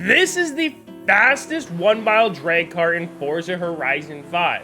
This is the fastest 1 mile drag car in Forza Horizon 5,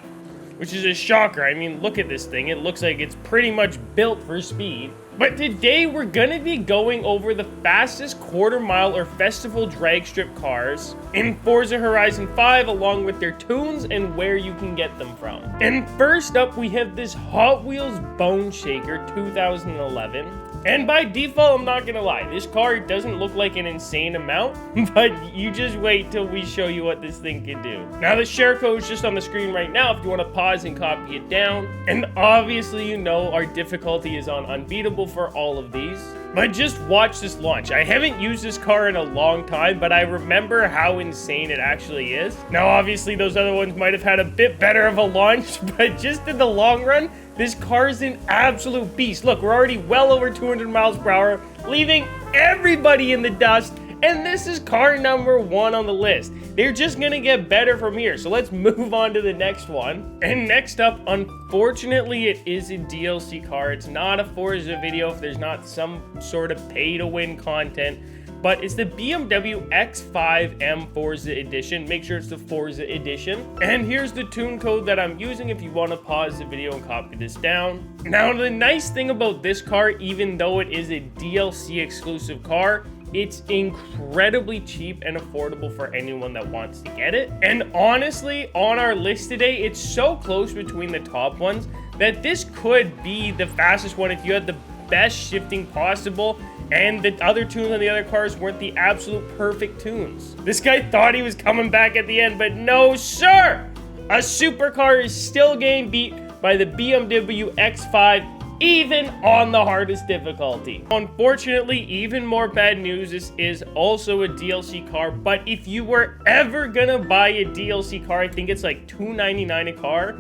which is a shocker. I mean, look at this thing. It looks like it's pretty much built for speed. But today we're gonna be going over the fastest quarter mile or festival drag strip cars in Forza Horizon 5, along with their tunes and where you can get them from. And first up, we have this Hot Wheels Bone Shaker 2011. And by default, I'm not gonna lie, this car doesn't look like an insane amount, but you just wait till we show you what this thing can do. Now the share code is just on the screen right now if you wanna pause and copy it down. And obviously, you know our difficulty is on unbeatable for all of these. But just watch this launch. I haven't used this car in a long time, but I remember how insane it actually is. Now obviously those other ones might have had a bit better of a launch, but just in the long run, this car is an absolute beast. Look, we're already well over 200 miles per hour, leaving everybody in the dust, and this is car number 1 on the list. They're just gonna get better from here, so let's move on to the next one. And next up, unfortunately, it is a DLC car. It's not a Forza video if there's not some sort of pay-to-win content, but it's the BMW X5M Forza Edition. Make sure it's the Forza Edition. And here's the tune code that I'm using if you want to pause the video and copy this down. Now, the nice thing about this car, even though it is a DLC exclusive car, it's incredibly cheap and affordable for anyone that wants to get it. And honestly, on our list today, it's so close between the top ones that this could be the fastest one if you had the best shifting possible and the other tunes on the other cars weren't the absolute perfect tunes. This guy thought he was coming back at the end, but no sir! A supercar is still getting beat by the BMW X5 even on the hardest difficulty. Unfortunately, even more bad news, this is also a DLC car, but if you were ever gonna buy a DLC car, I think it's like $2.99 a car,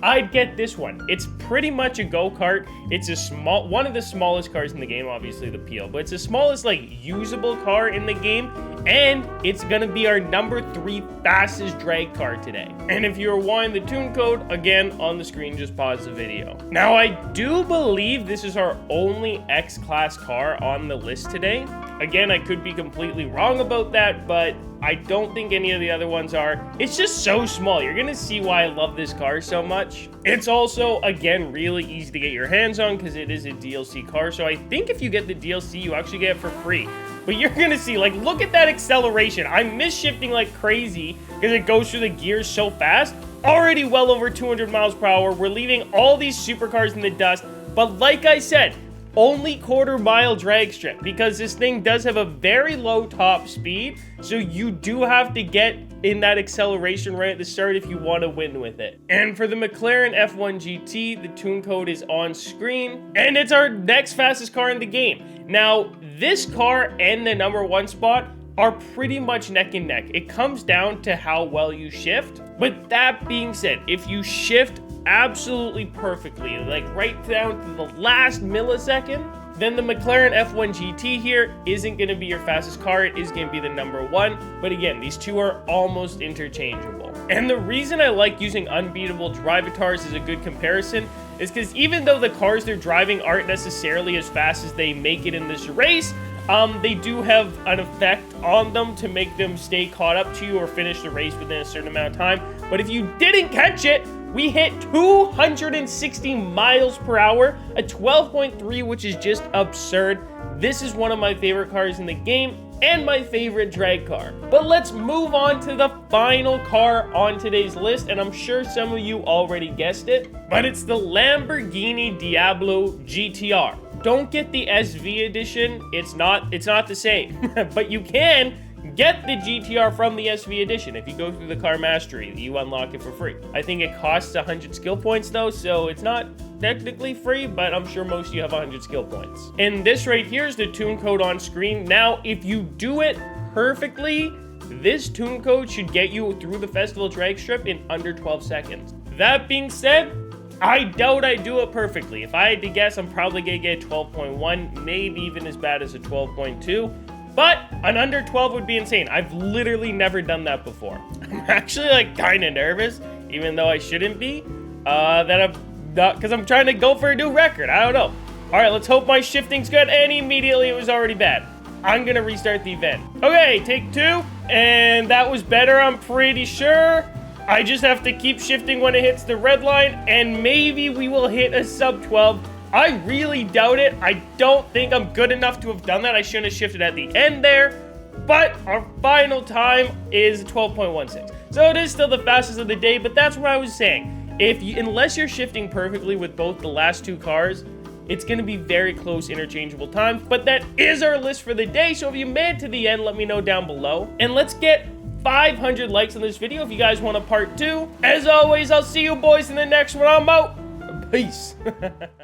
I'd get this one. It's pretty much a go-kart. It's a one of the smallest cars in the game, obviously the PO, but it's the smallest like usable car in the game, and it's gonna be our number 3 fastest drag car today. And if you're wanting the tune code, again, on the screen, just pause the video. Now, I do believe this is our only X-Class car on the list today. Again, I could be completely wrong about that, but I don't think any of the other ones are. It's just so small. You're gonna see why I love this car so much. It's also, again, really easy to get your hands on because it is a DLC car. So I think if you get the DLC, you actually get it for free. But you're gonna see, like, look at that acceleration. I'm misshifting like crazy because it goes through the gears so fast. Already well over 200 miles per hour. We're leaving all these supercars in the dust. But like I said, only quarter mile drag strip because this thing does have a very low top speed, so you do have to get in that acceleration right at the start if you want to win with it. And for the McLaren F1 GT, the tune code is on screen, and it's our next fastest car in the game. Now, this car and the number 1 spot are pretty much neck and neck. It comes down to how well you shift. But that being said, if you shift absolutely perfectly, like right down to the last millisecond, then the McLaren F1 GT here isn't going to be your fastest car. It is going to be the number 1. But again, these two are almost interchangeable. And the reason I like using unbeatable drivatars as a good comparison is because even though the cars they're driving aren't necessarily as fast as they make it in this race, they do have an effect on them to make them stay caught up to you or finish the race within a certain amount of time. But if you didn't catch it, we hit 260 miles per hour, a 12.3, which is just absurd. This is one of my favorite cars in the game and my favorite drag car. But let's move on to the final car on today's list, and I'm sure some of you already guessed it, but it's the Lamborghini Diablo GTR. Don't get the SV edition. It's not the same, but you can get the GTR from the SV edition. If you go through the car mastery, you unlock it for free. I think it costs 100 skill points though, so it's not technically free, but I'm sure most of you have 100 skill points. And this right here is the tune code on screen. Now, if you do it perfectly, this tune code should get you through the festival drag strip in under 12 seconds. That being said, I doubt I do it perfectly. If I had to guess, I'm probably gonna get a 12.1, maybe even as bad as a 12.2. But an under 12 would be insane. I've literally never done that before. I'm actually like kind of nervous, even though I shouldn't be, that I'm not, because I'm trying to go for a new record. I don't know. All right, let's hope my shifting's good. And immediately it was already bad. I'm gonna restart the event. Okay, take 2. And that was better, I'm pretty sure. I just have to keep shifting when it hits the red line, and maybe we will hit a sub 12. I really doubt it. I don't think I'm good enough to have done that. I shouldn't have shifted at the end there. But our final time is 12.16. So it is still the fastest of the day, but that's what I was saying. Unless you're shifting perfectly with both the last two cars, it's going to be very close interchangeable times. But that is our list for the day. So if you made it to the end, let me know down below. And let's get 500 likes on this video if you guys want a part 2. As always, I'll see you boys in the next one. I'm out. Peace.